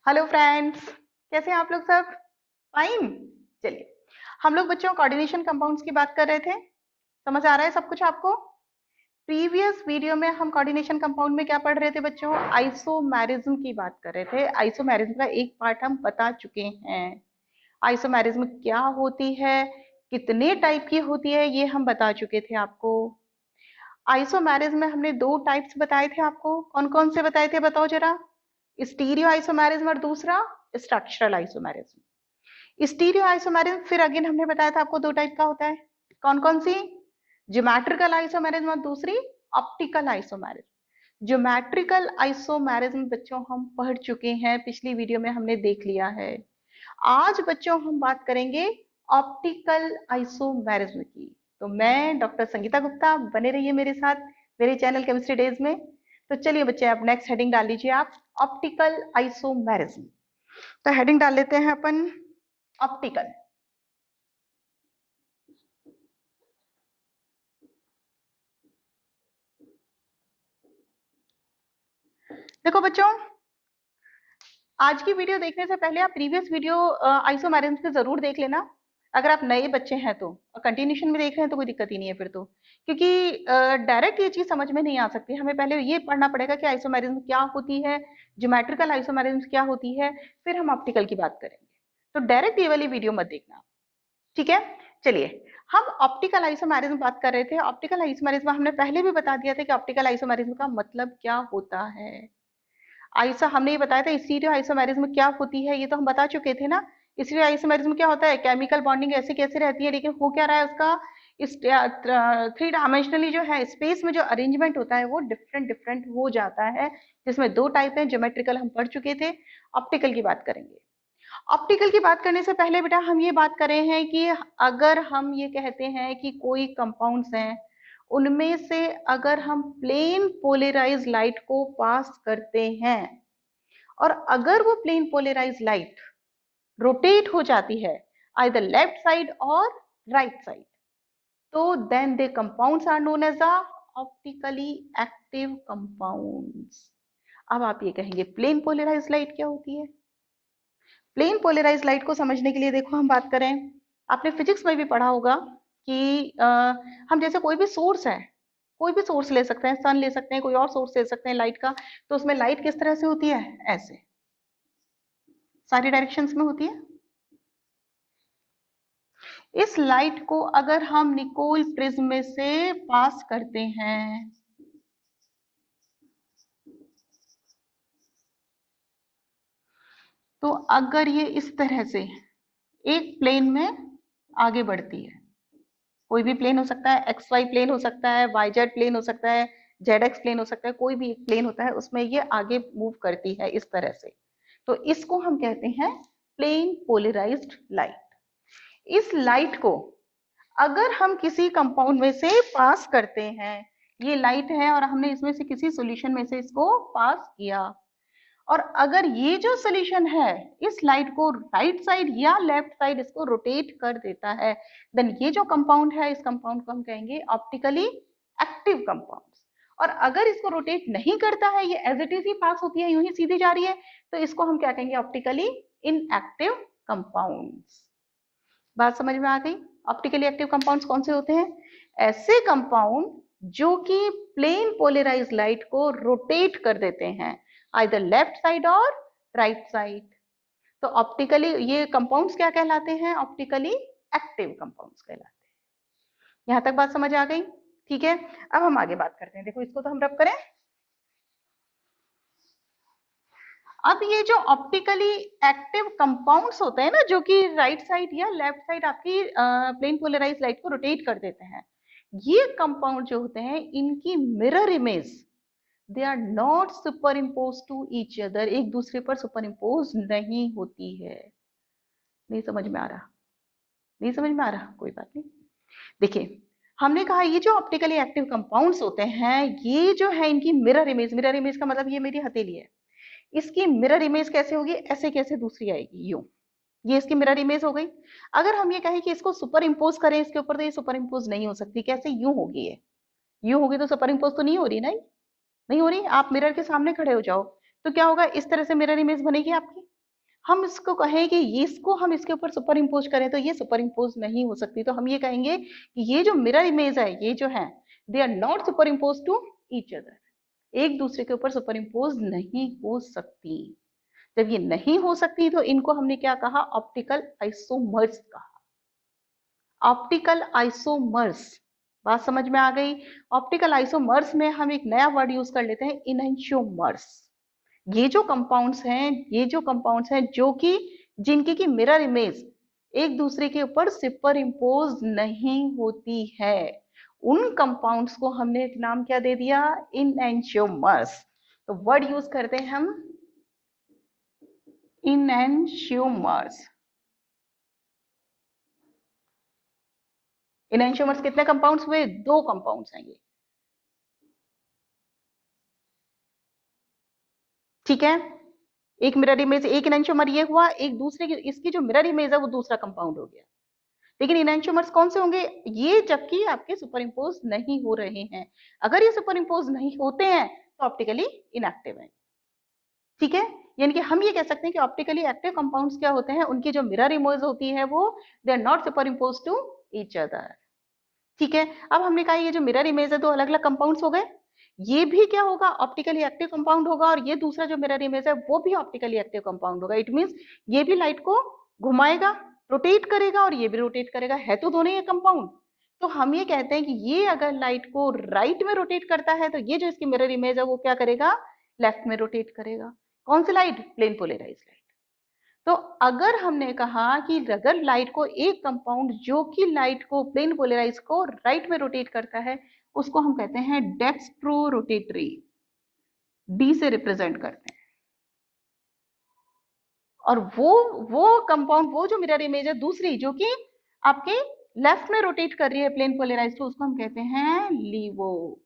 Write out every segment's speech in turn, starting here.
Hello friends, कैसे हैं आप लोग सब? फाइन। चलिए, हम लोग बच्चों कोऑर्डिनेशन कंपाउंड्स की बात कर रहे थे। समझ आ रहा है सब कुछ आपको? प्रीवियस वीडियो में हम कोऑर्डिनेशन कंपाउंड में क्या पढ़ रहे थे बच्चों? आइसोमेरिज्म की बात कर रहे थे। आइसोमेरिज्म का एक पार्ट हम बता चुके हैं। आइसोमेरिज्म क्या होती है, कितने टाइप की होती है, ये हम बता चुके थे आपको। आइसोमेरिज्म में हमने दो टाइप्स बताए थे आपको। कौन कौन से बताए थे बताओ जरा? स्टीरियो आइसोमेरिज्म और दूसरा स्ट्रक्चरल आइसोमेरिज्म। स्टीरियो आइसोमेरिज्म फिर अगेन हमने बताया था आपको दो टाइप का होता है। कौन कौन सी? ज्योमेट्रिकल आइसोमेरिज्म और दूसरी ऑप्टिकल आइसोमेरिज्म। ज्योमेट्रिकल आइसोमेरिज्म बच्चों हम पढ़ चुके हैं, पिछली वीडियो में हमने देख लिया है। आज बच्चों हम बात करेंगे ऑप्टिकल आइसोमेरिज्म की। तो मैं डॉक्टर संगीता गुप्ता, बने रहिए मेरे साथ मेरे चैनल केमिस्ट्री डेज में। तो चलिए बच्चे, आप नेक्स्ट हेडिंग डाल लीजिए आप, ऑप्टिकल आइसोमेरिज्म। तो हेडिंग डाल लेते हैं अपन ऑप्टिकल। देखो बच्चों, आज की वीडियो देखने से पहले आप प्रीवियस वीडियो आइसोमेरिज्म के जरूर देख लेना। अगर आप नए बच्चे हैं तो, और कंटिन्यूशन में देख रहे हैं तो कोई दिक्कत ही नहीं है फिर तो। क्योंकि डायरेक्ट ये चीज समझ में नहीं आ सकती, हमें पहले ये पढ़ना पड़ेगा कि आइसोमेरिज्म क्या होती है, ज्योमेट्रिकल आइसोमेरिज्म क्या होती है, फिर हम ऑप्टिकल की बात करेंगे। तो डायरेक्ट ये वाली वीडियो मत देखना, ठीक है? चलिए, हम ऑप्टिकल आइसोमेरिज्म बात कर रहे थे। ऑप्टिकल आइसोमेरिज्म हमने पहले भी बता दिया था कि ऑप्टिकल आइसोमेरिज्म का मतलब क्या होता है। आइसो हमने ये बताया था। स्टीरियो आइसोमेरिज्म क्या होती है ये तो हम बता चुके थे ना। स्टीरियो आइसोमेरिज्म क्या होता है? केमिकल बॉन्डिंग ऐसे कैसे रहती है, लेकिन हो क्या रहा है उसका, इस थ्री डायमेंशनली जो है स्पेस में जो अरेंजमेंट होता है वो डिफरेंट डिफरेंट हो जाता है, जिसमें दो टाइप है। ज्योमेट्रिकल हम पढ़ चुके थे, ऑप्टिकल की बात करेंगे। ऑप्टिकल की बात करने से पहले बेटा हम ये बात कर रहे हैं कि अगर हम ये कहते हैं कि कोई कंपाउंड्स हैं, उनमें से अगर हम प्लेन पोलराइज लाइट को पास करते हैं और अगर वो प्लेन पोलराइज लाइट रोटेट हो जाती है आइदर लेफ्ट साइड और राइट साइड, तो then they compounds are known as a optically active compounds. अब आप ये कहेंगे प्लेन पोलराइज लाइट क्या होती है? प्लेन पोलराइज लाइट को समझने के लिए देखो हम बात करें, आपने फिजिक्स में भी पढ़ा होगा कि हम जैसे कोई भी सोर्स है, कोई भी सोर्स ले सकते हैं, सन ले सकते हैं, कोई और सोर्स ले सकते हैं लाइट का। तो उसमें लाइट किस तरह से होती है? ऐसे सारी डायरेक्शंस में होती है। इस लाइट को अगर हम निकोल प्रिज्म में से पास करते हैं, तो अगर ये इस तरह से एक प्लेन में आगे बढ़ती है, कोई भी प्लेन हो सकता है, एक्स वाई प्लेन हो सकता है, वाई जेड प्लेन हो सकता है, जेड एक्स प्लेन हो सकता है, कोई भी एक प्लेन होता है उसमें ये आगे मूव करती है इस तरह से, तो इसको हम कहते हैं प्लेन पोलराइज्ड लाइट। इस लाइट को अगर हम किसी कंपाउंड में से पास करते हैं, ये लाइट है और हमने इसमें से किसी सॉल्यूशन में से इसको पास किया, और अगर ये जो सोल्यूशन है इस लाइट को राइट साइड या लेफ्ट साइड इसको रोटेट कर देता है, देन ये जो कंपाउंड है इस कंपाउंड को हम कहेंगे ऑप्टिकली एक्टिव कंपाउंड। और अगर इसको रोटेट नहीं करता है, ये एज इट इज ही पास होती है, यूं ही सीधी जा रही है, तो इसको हम क्या कहेंगे? Optically inactive compounds. बात समझ में आ गई? ऑप्टिकली एक्टिव कंपाउंड्स कौन से होते हैं? ऐसे कंपाउंड जो कि प्लेन पोलराइज लाइट को रोटेट कर देते हैं आइदर लेफ्ट साइड और राइट साइड। तो ऑप्टिकली ये कंपाउंड्स क्या कहलाते हैं? ऑप्टिकली एक्टिव कंपाउंड्स कहलाते हैं। यहां तक बात समझ आ गई? ठीक है, अब हम आगे बात करते हैं। देखो इसको तो हम रब करें। अब ये जो ऑप्टिकली एक्टिव कंपाउंड्स होते हैं ना, जो कि राइट साइड या लेफ्ट साइड आपकी प्लेन पोलराइज लाइट को रोटेट कर देते हैं, ये कंपाउंड जो होते हैं इनकी mirror image, they are not superimpose to each other, एक दूसरे पर सुपर इम्पोज नहीं होती है। नहीं समझ में आ रहा? नहीं समझ में आ रहा? कोई बात नहीं। देखिए, हमने कहा ये जो ऑप्टिकली एक्टिव कंपाउंड्स होते हैं, ये जो है इनकी मिरर इमेज, मिरर इमेज का मतलब ये मेरी हथेली है, इसकी मिरर इमेज कैसे होगी? ऐसे कैसे दूसरी आएगी? यूं। ये इसकी मिरर इमेज हो गई। अगर हम ये कहें कि इसको सुपर इम्पोज करें इसके ऊपर, तो ये सुपर इम्पोज नहीं हो सकती। कैसे? यूं होगी ये, यूं होगी तो सुपर इम्पोज तो नहीं हो रही ना, नहीं हो रही। आप मिरर के सामने खड़े हो जाओ तो क्या होगा? इस तरह से मिरर इमेज बनेगी आपकी, हम इसको कहें कि इसको हम इसके ऊपर सुपर इम्पोज करें तो ये सुपर इम्पोज नहीं हो सकती, तो हम ये कहेंगे कि ये जो मिरर इमेज है, ये जो है, they are not superimpose to each other, एक दूसरे के ऊपर सुपर इम्पोज नहीं हो सकती। जब ये नहीं हो सकती तो इनको हमने क्या कहा, ऑप्टिकल आइसोमर्स कहा। ऑप्टिकल आइसोमर्स, बात समझ में आ गई। ऑप्टिकल आइसोमर्स में हम एक नया वर्ड यूज कर लेते हैं, इनएंशियोमर्स। ये जो कंपाउंड्स हैं, ये जो कंपाउंड्स हैं जो कि जिनकी की मिरर इमेज एक दूसरे के ऊपर सुपर इम्पोज नहीं होती है, उन कंपाउंड्स को हमने एक नाम क्या दे दिया, इनएंशियोमर्स। तो वर्ड यूज करते हैं हम इनएंशियोमर्स। इनएंशियोमर्स कितने कंपाउंड्स हुए, दो कंपाउंड्स हैं ये, ठीक है। एक मिरर इमेज, एक इनएंशियोमर ये हुआ, एक दूसरे की इसकी जो मिरर इमेज है वो दूसरा कंपाउंड हो गया। लेकिन इनएंशियोमर्स कौन से होंगे, ये जबकि आपके सुपर इम्पोज नहीं हो रहे हैं। अगर ये सुपर इम्पोज नहीं होते हैं तो ऑप्टिकली इनएक्टिव है, ठीक है। यानी कि हम ये कह सकते हैं कि ऑप्टिकली एक्टिव कंपाउंड्स क्या होते हैं, उनकी जो मिरर इमेज होती है वो they are not superimpose to each other, ठीक है। अब हमने कहा ये जो मिरर इमेज है दो अलग अलग कंपाउंड्स हो गए, ये भी क्या होगा, ऑप्टिकली एक्टिव कंपाउंड होगा, और ये दूसरा जो मिरर इमेज है वो भी ऑप्टिकली एक्टिव कंपाउंड होगा। इट मींस ये भी लाइट को घुमाएगा, रोटेट करेगा, और ये भी रोटेट करेगा, है तो दोनों ये कंपाउंड। तो हम ये कहते हैं कि ये अगर लाइट को राइट में रोटेट करता है तो ये जो इसकी मिरर इमेज है वो क्या करेगा, लेफ्ट में रोटेट करेगा। कौन सी लाइट, प्लेन पोलराइज लाइट। तो अगर हमने कहा कि अगर लाइट को एक कंपाउंड जो कि लाइट को प्लेन पोलराइज को राइट में रोटेट करता है, उसको हम कहते हैं डेक्स्ट्रो रोटेटरी, डी से रिप्रेजेंट करते हैं। और वो कंपाउंड, वो जो मिरर इमेज है दूसरी जो कि आपके लेफ्ट में रोटेट कर रही है प्लेन पोलराइज, तो उसको हम कहते हैं लीवो,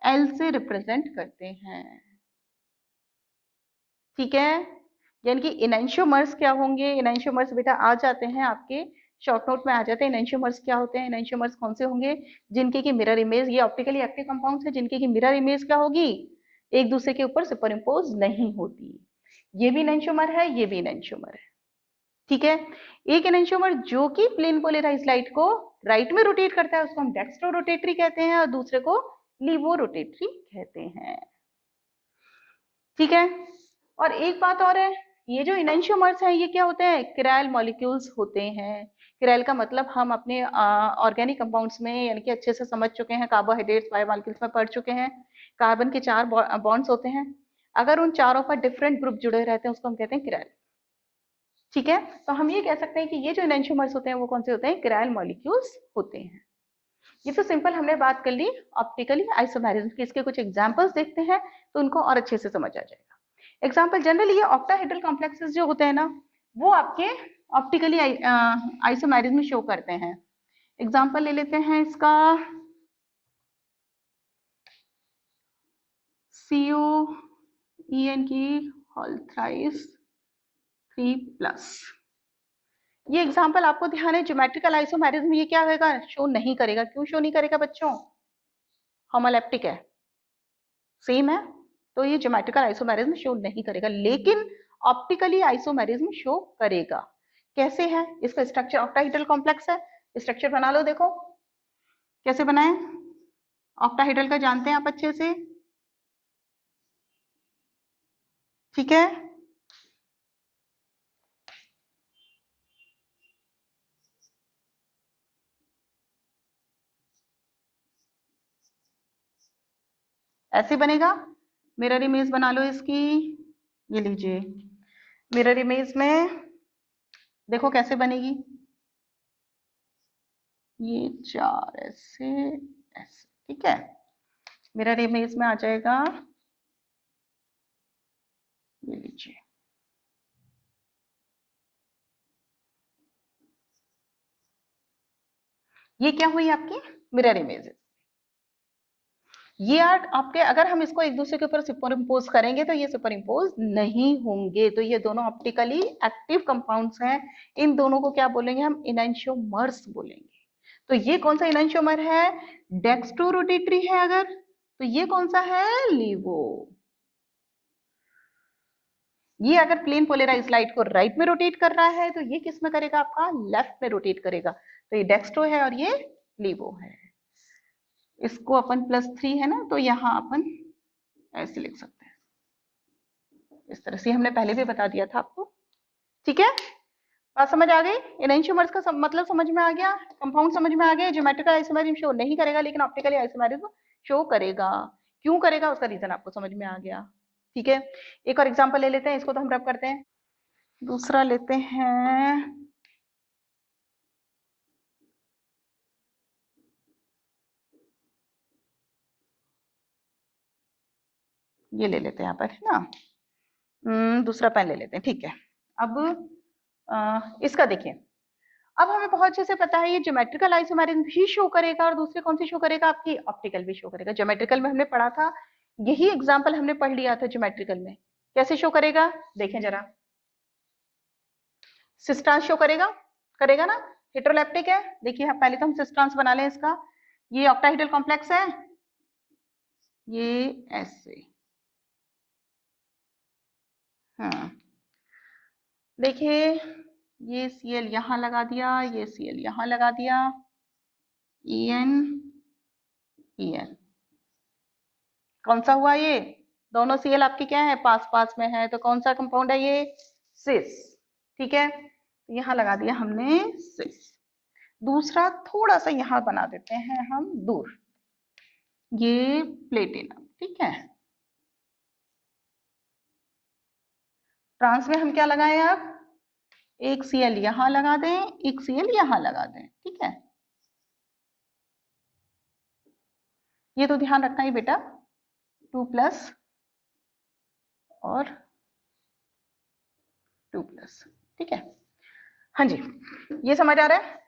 एल से रिप्रेजेंट करते हैं, ठीक है। यानी कि इनएंशियोमर्स क्या होंगे, इनएंशियोमर्स बेटा आ जाते हैं आपके शॉर्ट नोट में आ जाते हैं। इनएंशियोमर्स क्या होते हैं, इनएंशियोमर्स कौन से होंगे, जिनके की मिरर इमेज, ये ऑप्टिकली एक्टिव कंपाउंड्स है जिनके की मिरर इमेज क्या होगी, एक दूसरे के ऊपर सुपर इम्पोज नहीं होती। ये भी इनएंशियोमर है, ये भी इनएंशियोमर है, ठीक है। एक इनएंशियोमर जो कि प्लेन पोलराइज लाइट को राइट में रोटेट करता है उसको हम डेक्स्ट्रो रोटेटरी कहते हैं, और दूसरे को लीवो रोटेटरी कहते हैं, ठीक है। और एक बात और है, ये जो इनएंशियोमर्स हैं ये क्या होते हैं, किराइल मॉलिक्यूल्स होते हैं। किराइल का मतलब हम अपने ऑर्गेनिक कंपाउंड्स में यानी कि अच्छे से समझ चुके हैं, कार्बोहाइड्रेट्स बायोमॉलिक्यूल्स में पढ़ चुके हैं। कार्बन के 4 बॉन्ड्स होते हैं, अगर उन चारों पर डिफरेंट ग्रुप जुड़े रहते हैं उसको हम कहते हैं किराइल, ठीक है। तो हम ये कह सकते हैं कि ये जो इनएंशियोमर्स होते हैं वो कौन से होते हैं, किराइल मॉलिक्यूल्स होते हैं। ये तो सिंपल हमने बात कर ली ऑप्टिकली आइसोमेरिज्म की। इसके कुछ एग्जांपल्स देखते हैं तो उनको और अच्छे से समझ आ जाएगा। एग्जाम्पल, जनरली ये ऑक्टाहेड्रल कॉम्प्लेक्सेस जो होते हैं ना वो आपके ऑप्टिकली आइसोमेरिज्म शो करते हैं। एग्जाम्पल ले लेते हैं इसका, COEN की होल थ्राइस 3+। ये एग्जाम्पल आपको ध्यान है, ज्योमेट्रिकल आइसोमेरिज्म ये क्या होगा, शो नहीं करेगा। क्यों शो नहीं करेगा बच्चों, होमोलैप्टिक है, सेम है, तो ये ज्योमेट्रिकल आइसोमेरिज्म शो नहीं करेगा। लेकिन ऑप्टिकली आइसोमेरिज्म शो करेगा। कैसे है, इसका स्ट्रक्चर ऑक्टाहेड्रल कॉम्प्लेक्स है, स्ट्रक्चर बना लो, देखो कैसे बनाए। ऑक्टाहेड्रल का जानते हैं आप अच्छे से, ठीक है। ऐसे बनेगा, मिरर इमेज बना लो इसकी, ये लीजिए मिरर इमेज में देखो कैसे बनेगी, ये 4 ऐसे ऐसे, ठीक है। मिरर इमेज में आ जाएगा, ये लीजिए, ये क्या हुई आपकी मिरर इमेज। ये आपके, अगर हम इसको एक दूसरे के ऊपर सुपर इम्पोज करेंगे तो ये सुपर इम्पोज नहीं होंगे। तो ये दोनों ऑप्टिकली एक्टिव कंपाउंड्स हैं, इन दोनों को क्या बोलेंगे हम, इनएंशियोमर्स बोलेंगे। तो ये कौन सा इनएंशियोमर है, डेक्स्ट्रो रोटेटरी है अगर, तो ये कौन सा है, लीवो। ये अगर प्लेन पोलराइज लाइट को राइट में रोटेट कर रहा है तो ये किस में करेगा, आपका लेफ्ट में रोटेट करेगा। तो ये डेक्स्ट्रो है और ये लीवो है। इसको अपन +3 है ना, तो यहाँ अपन ऐसे लिख सकते हैं, इस तरह से। हमने पहले भी बता दिया था आपको। ठीक है, बात समझ आ गई। एनेंशियोमर्स का मतलब समझ में आ गया, कंपाउंड समझ में आ गया। ज्योमेट्रिकल आइसोमेरिज्म शो नहीं करेगा लेकिन ऑप्टिकली आइसोमेरिज्म शो करेगा। क्यों करेगा उसका रीजन आपको समझ में आ गया। ठीक है, एक और एग्जांपल ले लेते हैं, इसको तो हम रब करते हैं। दूसरा लेते हैं, ये ले लेते हैं यहाँ पर, है ना। दूसरा पेन ले लेते हैं, ठीक है। अब इसका देखिए, अब हमें बहुत अच्छे से पता है ये ज्योमेट्रिकल आइसोमेरिज्म भी शो करेगा और दूसरे कौन सी शो करेगा, आपकी ऑप्टिकल भी शो करेगा। ज्योमेट्रिकल में हमने पढ़ा था, यही एग्जांपल हमने पढ़ लिया था ज्योमेट्रिकल में। कैसे शो करेगा देखें जरा, सिस्ट्रांस शो करेगा, करेगा ना। हेटेरोलेप्टिक है, देखिए पहले तो हम सिस्ट्रांस बना लें इसका। ये ऑक्टाहेड्रल कॉम्प्लेक्स है, ये ऐसे। हाँ देखिए, ये Cl यहां लगा दिया, ये Cl यहां लगा दिया, En En कौन सा हुआ ये, दोनों Cl आपके क्या है, पास पास में है, तो कौन सा कंपाउंड है ये, सिस। ठीक है, यहां लगा दिया हमने सिस। दूसरा थोड़ा सा यहां बना देते हैं हम दूर, ये प्लेटिनम। ठीक है, ट्रांस में हम क्या लगाए, आप एक Cl यहां लगा दें, एक Cl यहां लगा दें। ठीक है, ये तो ध्यान रखना ही बेटा, 2+ और 2+। ठीक है, हाँ जी, ये समझ आ रहा है।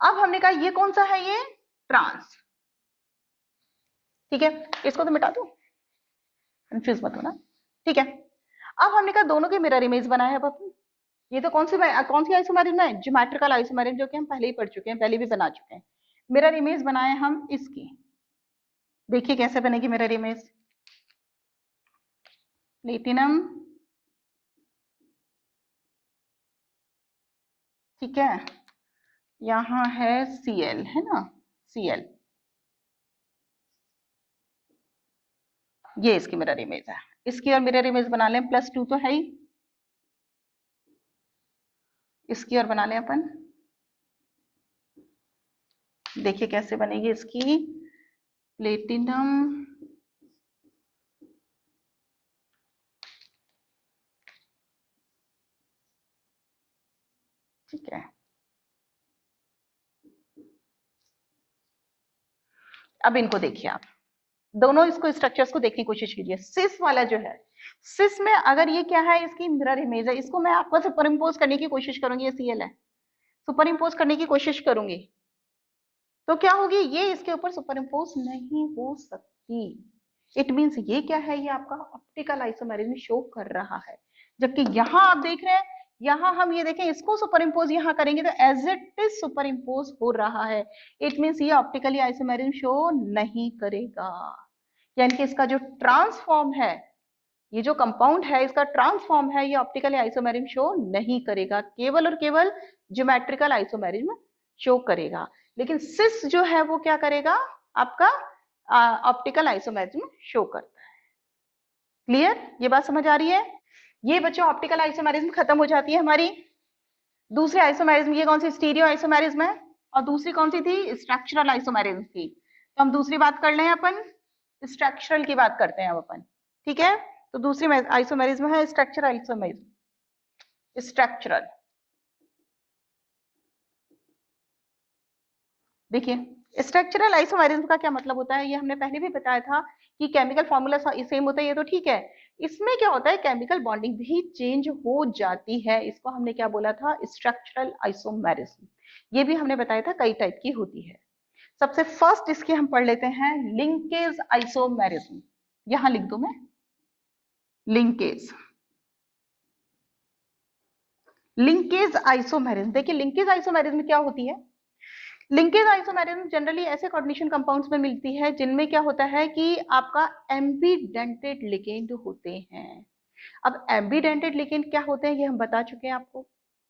अब हमने कहा ये कौन सा है, ये ट्रांस। ठीक है, इसको तो मिटा दो, कंफ्यूज मत होना। ठीक है, अब हमने कहा दोनों के मिरर इमेज बनाए। अब अपन ये तो कौन सी आइसोमेरिज्म है, ज्योमेट्रिकल आइसोमेरिज्म, जो कि हम पहले ही पढ़ चुके हैं, पहले भी बना चुके हैं। मिरर इमेज बनाए हम इसकी, देखिए कैसे बनेगी मिरर इमेज। प्लेटिनम, ठीक है, यहाँ है Cl, है ना, Cl, ये इसकी मिरर इमेज है। इसकी और मिरर इमेज बना लें, +2 तो है ही, इसकी और बना लें अपन। देखिए कैसे बनेगी इसकी, प्लेटिनम, ठीक है। अब इनको देखिए आप, दोनों इसको स्ट्रक्चर्स को देखने की कोशिश कीजिए। सिस वाला जो है, सिस में अगर ये क्या है, इसकी मिरर इमेज है, इसको मैं आपको सुपर इंपोज करने की कोशिश करूंगी, ये Cl है, सुपर इंपोज करने की कोशिश करूंगी, तो क्या होगी, ये इसके ऊपर सुपर इंपोज नहीं हो सकती। इट मीन्स ये क्या है, ये आपका ऑप्टिकल आइसोमेरिज्म शो कर रहा है। जबकि यहाँ आप देख रहे हैं, यहाँ हम ये देखें, इसको सुपर इंपोज यहाँ करेंगे तो as it is superimpose हो रहा है। इट मीन्स ये ऑप्टिकली आइसोमेरिज्म शो नहीं करेगा, यानी कि इसका जो ट्रांसफॉर्म है, ये जो कंपाउंड है इसका ट्रांसफॉर्म है, ये ऑप्टिकली आइसोमेरिज्म शो नहीं करेगा, केवल और केवल ज्योमेट्रिकल आइसोमेरिज्म शो करेगा। लेकिन सिस जो है वो क्या करेगा, आपका ऑप्टिकल आइसोमेरिज्म शो करता है। क्लियर, ये बात समझ आ रही है। ये बच्चों ऑप्टिकल आइसोमेरिज्म खत्म हो जाती है हमारी। दूसरे आइसोमेरिज्म, ये कौन सी स्टीरियो आइसोमेरिज्म है, और दूसरी कौन सी थी, स्ट्रक्चरल आइसोमेरिज्म थी। तो हम दूसरी बात कर लें, अपन स्ट्रक्चरल की बात करते हैं अब अपन। ठीक है, तो दूसरी आइसोमेरिज्म है स्ट्रक्चरल आइसोमेरिज्म, स्ट्रक्चरल। देखिए स्ट्रक्चरल आइसोमेरिज्म का क्या मतलब होता है, ये हमने पहले भी बताया था कि केमिकल फॉर्मूला सेम होता है, ये तो ठीक है। इसमें क्या होता है, केमिकल बॉन्डिंग भी चेंज हो जाती है, इसको हमने क्या बोला था, स्ट्रक्चरल आइसोमेरिज्म। ये भी हमने बताया था कई टाइप की होती है। सबसे फर्स्ट इसके हम पढ़ लेते हैं लिंकेज आइसोमेरिज्म। यहां लिख दूं मैं, लिंकेज, लिंकेज आइसोमेरिज्म। देखिए लिंकेज आइसोमेरिज्म क्या होती है, लिंकेज आइसोमेरिज्म जनरली ऐसे कोऑर्डिनेशन कंपाउंड्स में मिलती है जिनमें क्या होता है कि आपका एम्बीडेंटेड लिगेंड होते हैं। अब एम्बीडेंटेड लिगेंड क्या होते हैं ये हम बता चुके हैं आपको।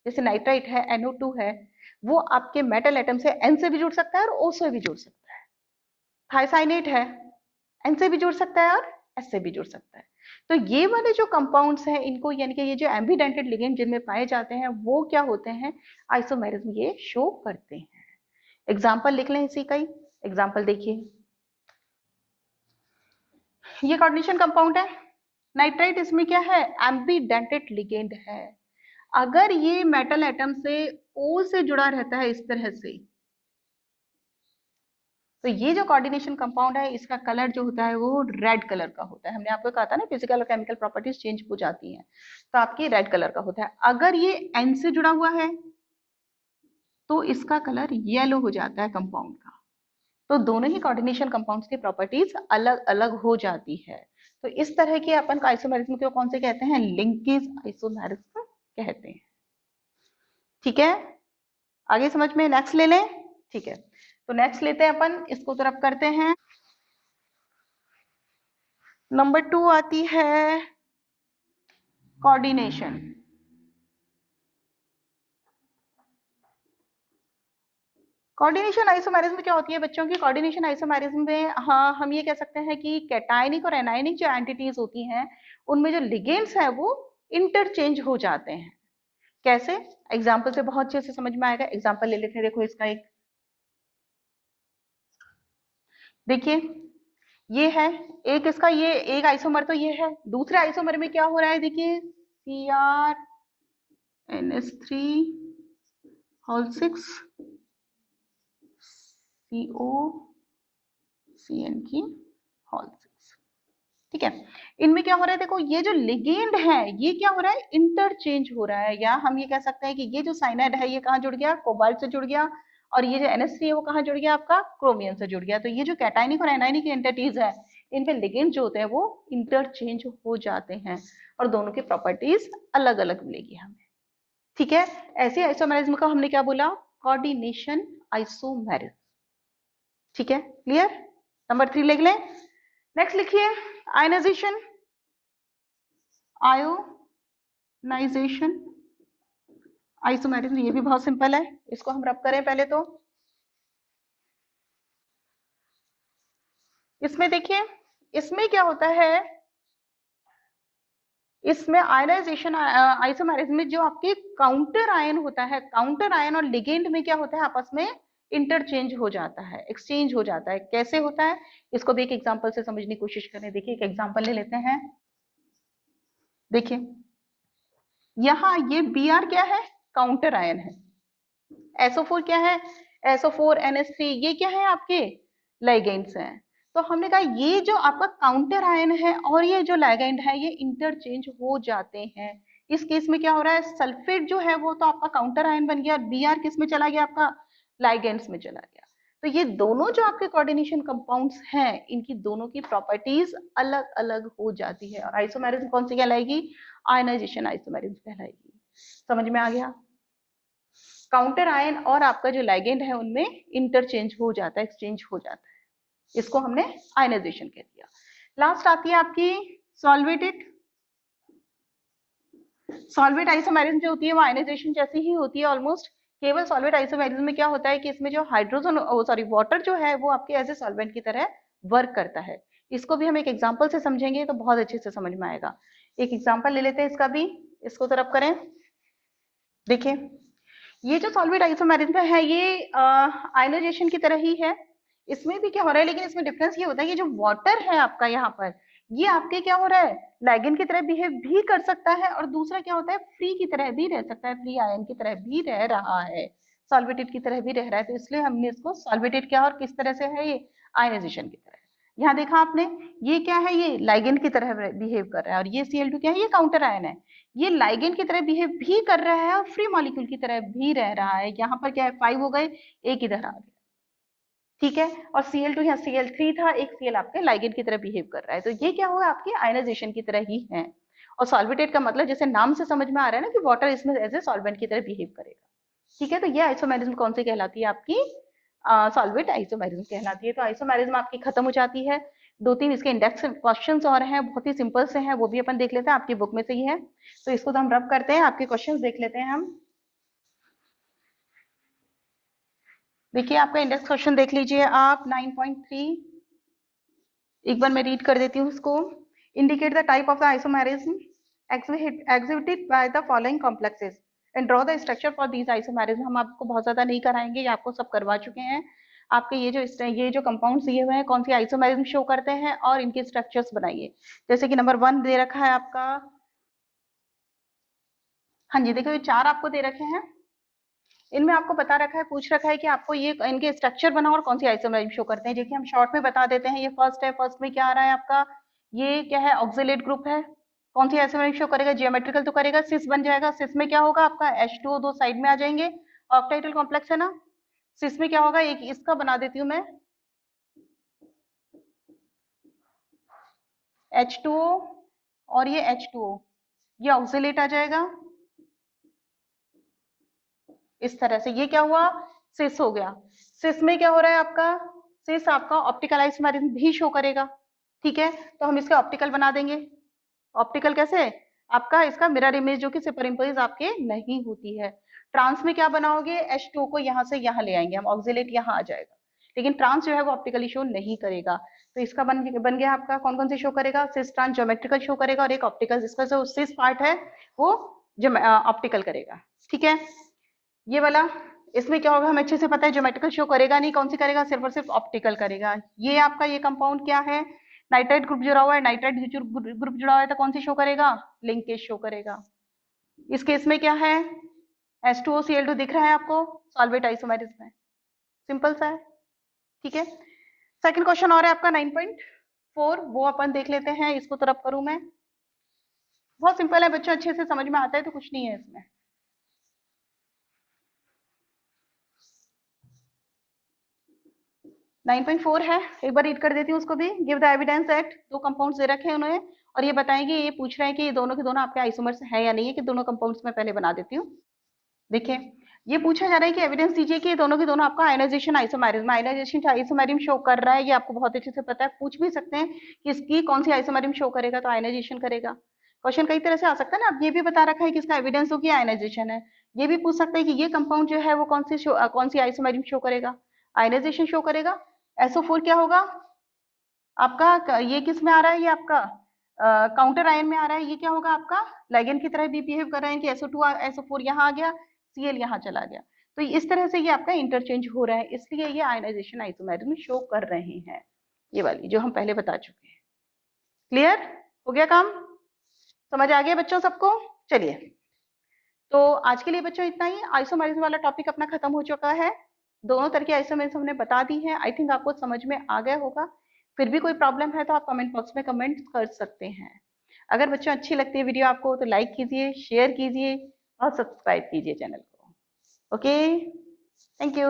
जैसे नाइट्राइट है, NO2 है, वो आपके मेटल एटम से N से भी जुड़ सकता है और O से भी जुड़ सकता है। थाइसाइनेट है, N से भी जुड़ सकता है और S से भी जुड़ सकता है। तो ये वाले जो कंपाउंड्स हैं इनको, यानी कि ये जो एम्बीडेंटेड लिगेंड जिनमें पाए जाते हैं वो क्या होते हैं, आइसोमेरिज्म ये शो करते हैं। एग्जाम्पल लिख लें इसी का ही। एग्जाम्पल देखिए, ये कोऑर्डिनेशन कंपाउंड है नाइट्राइट, इसमें क्या है, एम्बीडेंटेड लिगेंड है। अगर ये मेटल एटम से O से जुड़ा रहता है इस तरह से, तो ये जो कोऑर्डिनेशन कंपाउंड है इसका कलर जो होता है वो रेड कलर का होता है। हमने आपको कहा था ना फिजिकल और केमिकल प्रॉपर्टीज चेंज हो जाती हैं, तो आपकी रेड कलर का होता है। अगर ये N से जुड़ा हुआ है तो इसका कलर येलो हो जाता है कंपाउंड का। तो दोनों ही कोऑर्डिनेशन कंपाउंड्स की प्रॉपर्टीज अलग अलग हो जाती है। तो इस तरह के अपन को आइसोमेरिज्म को कौन से कहते हैं, लिंकेज आइसोमेरिज्म कहते हैं। ठीक है, आगे समझ में, नेक्स्ट ले लें। ठीक है, तो नेक्स्ट लेते हैं अपन, इसको तरफ करते हैं। नंबर 2 आती है कोऑर्डिनेशन। कोऑर्डिनेशन आइसोमेरिज्म में क्या होती है बच्चों की, कोऑर्डिनेशन आइसोमेरिज्म में हाँ हम ये कह सकते हैं कि कैटायनिक और एनायनिक जो एंटिटीज होती हैं उनमें जो लिगेंड्स हैं वो इंटरचेंज हो जाते हैं। कैसे, एग्जाम्पल से बहुत अच्छे से समझ में आएगा। एग्जाम्पल ले लेते हैं, देखो इसका एक, देखिए ये है एक इसका, ये एक आइसोमर तो ये है, दूसरे आइसोमर में क्या हो रहा है, देखिए CrNH3 6 COCN6। ठीक है, इनमें क्या हो रहा है, देखो ये जो लिगेंड है ये क्या हो रहा है, इंटरचेंज हो रहा है। या हम ये कह सकते हैं कि ये जो साइनाइड है ये कहाँ जुड़ गया, कोबाल्ट से जुड़ गया, और ये जो NH3 है वो कहाँ जुड़ गया, आपका क्रोमियम से जुड़ गया। तो ये जो कैटायनिक और एनायनिक एंटिटीज है इनमें लिगेंड जो होते हैं वो इंटरचेंज हो जाते हैं और दोनों की प्रॉपर्टीज अलग अलग मिलेगी हमें। ठीक है, ऐसे आइसोमेरिज्म का हमने क्या बोला, कोऑर्डिनेशन आइसोमेरिज्म। ठीक है, क्लियर। नंबर 3 लिख लें। नेक्स्ट लिखिए आयनाइजेशन। आयोनाइजेशन आइसोमेरिज्म, ये भी बहुत सिंपल है, इसको हम रब करें पहले तो। इसमें देखिए, इसमें क्या होता है, इसमें आयनाइजेशन आइसोमेरिज्म में जो आपके काउंटर आयन होता है, काउंटर आयन और लिगेंड में क्या होता है, आपस में इंटरचेंज हो जाता है, एक्सचेंज हो जाता है। कैसे होता है, इसको भी एक एग्जांपल से समझने की कोशिश करें। देखिए एक एग्जांपल ले लेते हैं। देखिए यहाँ ये Br क्या है, काउंटर आयन है। SO4 क्या है, SO4 NH3 ये क्या है, आपके लाइगेंड्स हैं। तो हमने कहा ये जो आपका काउंटर आयन है और ये जो लाइगेंड है ये इंटरचेंज हो जाते हैं। इस केस में क्या हो रहा है, सल्फेट जो है वो तो आपका काउंटर आयन बन गया और Br किस में चला गया, आपका लाइगेंड्स में चला गया। तो ये दोनों जो आपके कोऑर्डिनेशन कंपाउंड्स हैं इनकी दोनों की प्रॉपर्टीज अलग अलग हो जाती है और आइसोमेरिज्म कौन सी कहलाएगी, आयनाइजेशन आइसोमेरिज्म कहलाएगी। समझ में आ गया, काउंटर आयन और आपका जो लाइगेंड है उनमें इंटरचेंज हो जाता है, एक्सचेंज हो जाता है, इसको हमने आयनाइजेशन कह दिया। लास्ट आती है आपकी सॉल्वेटेड। सॉल्वेट आइसोमेरिज्म जो होती है वो आयनाइजेशन जैसी ही होती है ऑलमोस्ट। केवल सॉल्वेट आइसोमेरिज्म में क्या होता है कि इसमें जो हाइड्रोजन सॉरी वाटर जो है वो आपके एज ए सॉल्वेंट की तरह वर्क करता है। इसको भी हम एक एग्जांपल से समझेंगे तो बहुत अच्छे से समझ में आएगा। एक एग्जांपल ले लेते हैं इसका भी, इसको तरफ करें। देखिए ये जो सॉल्वेट आइसोमेरिज्म है ये आयनाइजेशन की तरह ही है, इसमें भी क्या हो रहा है, लेकिन इसमें डिफरेंस ये होता है कि जो वाटर है आपका यहाँ पर ये आपके क्या हो रहा है, लाइगेंड की तरह बिहेव भी कर सकता है और दूसरा क्या होता है, फ्री की तरह भी रह सकता है, फ्री आयन की तरह भी रह रहा है, सॉल्वेटेड की तरह भी रह रहा है। तो इसलिए हमने इसको सॉल्वेटेड किया और किस तरह से है ये, आयनाइजेशन की तरह। यहाँ देखा आपने, ये क्या है, ये लाइगेंड की तरह बिहेव कर रहा है और ये Cl2 क्या है, ये काउंटर आयन है। ये लाइगेंड की तरह बिहेव भी कर रहा है और फ्री मॉलिक्यूल की तरह भी रह रहा है। यहाँ पर क्या है, 5 हो गए, एक इधर आ गया। ठीक है, और Cl2 यहाँ Cl3 था, एक Cl आपके लाइगेंड की तरह बिहेव कर रहा है। तो ये क्या हुआ, आपकी आयनाइजेशन की तरह ही है। और सॉल्वेटेड का मतलब जैसे नाम से समझ में आ रहा है ना कि वाटर इसमें एज ए सॉल्वेंट की तरह बिहेव करेगा। ठीक है, तो ये आइसोमेरिज्म कौन सी कहलाती है, आपकी सॉल्वेट आइसोमेरिज्म कहलाती है। तो आइसोमेरिज्म आपकी खत्म हो जाती है। 2-3 इसके इंडेक्स क्वेश्चंस और हैं, बहुत ही सिंपल से हैं, वो भी अपन देख लेते हैं, आपकी बुक में से ही है। तो इसको तो हम रब करते हैं, आपके क्वेश्चंस देख लेते हैं हम। देखिए आपका इंडेक्स क्वेश्चन देख लीजिए आप 9.3, एक बार मैं रीड कर देती हूँ उसको। Indicate the type of the isomerism exhibited by the following complexes and draw the structure for these isomerism। हम आपको बहुत ज्यादा नहीं कराएंगे, ये आपको सब करवा चुके हैं। आपके ये जो कंपाउंड्स दिए हुए हैं कौन सी आइसोमेरिज्म शो करते हैं और इनके स्ट्रक्चर्स बनाइए। जैसे कि नंबर 1 दे रखा है आपका, हाँ जी देखो ये 4 आपको दे रखे हैं, इनमें आपको बता रखा है, पूछ रखा है कि आपको ये इनके स्ट्रक्चर बनाओ और कौन सी आइसोमेरिज्म शो करते हैं। देखिए हम शॉर्ट में बता देते हैं। ये फर्स्ट है, फर्स्ट में क्या आ रहा है आपका, ये क्या है, ऑक्सिलेट ग्रुप है। कौन सी आइसोमेरिज्म शो करेगा, जियोमेट्रिकल तो करेगा, सिस बन जाएगा। सिस में क्या होगा आपका, H2O दो साइड में आ जाएंगे, ऑक्टाइडल कॉम्प्लेक्स है ना। सिस में क्या होगा, एक इसका बना देती हूँ मैं, H2O और ये H2O, ये ऑक्सिलेट आ जाएगा इस तरह से। ये क्या हुआ, सिस हो गया। सिस में क्या हो रहा है आपका, सिस आपका ऑप्टिकल आइसोमेरिज्म भी शो करेगा। ठीक है, तो हम इसके ऑप्टिकल बना देंगे। ऑप्टिकल कैसे, आपका इसका मिरर इमेज जो कि सुपर इम्पोज आपके नहीं होती है। ट्रांस में क्या बनाओगे, H2O को यहाँ से यहाँ ले आएंगे हम, ऑक्सिलेट यहाँ आ जाएगा, लेकिन ट्रांस जो है वो ऑप्टिकली शो नहीं करेगा। तो इसका बन गया आपका, कौन कौन से शो करेगा, सिस ट्रांस ज्योमेट्रिकल शो करेगा और एक ऑप्टिकल, जिसका जो सिस पार्ट है वो ऑप्टिकल करेगा। ठीक है, ये वाला, इसमें क्या होगा हमें अच्छे से पता है, ज्योमेट्रिकल शो करेगा नहीं, कौन सी करेगा, सिर्फ और सिर्फ ऑप्टिकल करेगा। ये आपका ये कंपाउंड क्या है, नाइट्राइट ग्रुप जुड़ा हुआ है, नाइट्राइट ग्रुप जुड़ा हुआ है तो कौन सी शो करेगा, लिंकेज शो करेगा। इस केस में क्या है, H2OCl2 दिख रहा है आपको, सॉल्वेट आइसोमेरिज्म है, सिंपल सा है। ठीक है, सेकंड क्वेश्चन और है आपका 9.4, वो अपन देख लेते हैं। इसको तरफ करूं मैं, बहुत सिंपल है बच्चों, अच्छे से समझ में आता है तो कुछ नहीं है इसमें। 9.4 है, एक बार रीड कर देती हूँ उसको भी। गिव द एविडेंस दैट, दो कंपाउंड्स दे रखे हैं उन्होंने और ये बताएंगे, ये पूछ रहे हैं कि ये दोनों के दोनों आपके आइसोमर्स हैं या नहीं है, कि दोनों कंपाउंड्स में पहले बना देती हूँ। देखिए ये पूछा जा रहा है कि एविडेंस दीजिए कि ये दोनों के दोनों आपका आयनाइजेशन आइसोमेरिज्म शो कर रहा है। ये आपको बहुत अच्छे से पता है, पूछ भी सकते हैं कि इसकी कौन सी आइसोमेरिज्म शो करेगा, तो आयनाइजेशन करेगा। क्वेश्चन कई तरह से आ सकता है ना, अब ये भी बता रखा है कि इसका एविडेंस हो कि आयनाइजेशन है। ये भी पूछ सकते हैं कि ये कंपाउंड जो है वो कौन सी आइसोमेरिज्म शो करेगा, आयनाइजेशन शो करेगा। SO4 क्या होगा आपका, ये किस में आ रहा है, ये आपका काउंटर आयन में आ रहा है। ये क्या होगा आपका, लिगैंड की तरह भी बिहेव कर रहे हैं कि SO4 यहाँ आ गया, Cl यहाँ चला गया। तो इस तरह से ये आपका इंटरचेंज हो रहा है, इसलिए ये आयनाइजेशन आइसोमेरिज्म शो कर रहे हैं, ये वाली जो हम पहले बता चुके हैं। क्लियर हो गया काम, समझ आ गया बच्चों सबको। चलिए, तो आज के लिए बच्चों इतना ही, आइसोमेरिज्म वाला टॉपिक अपना खत्म हो चुका है। दोनों तरह की आइसोमेरिज्म हमने बता दी है, आई थिंक आपको समझ में आ गया होगा। फिर भी कोई प्रॉब्लम है तो आप कमेंट बॉक्स में कमेंट कर सकते हैं। अगर बच्चों अच्छी लगती है वीडियो आपको तो लाइक कीजिए, शेयर कीजिए और सब्सक्राइब कीजिए चैनल को। Okay, thank you.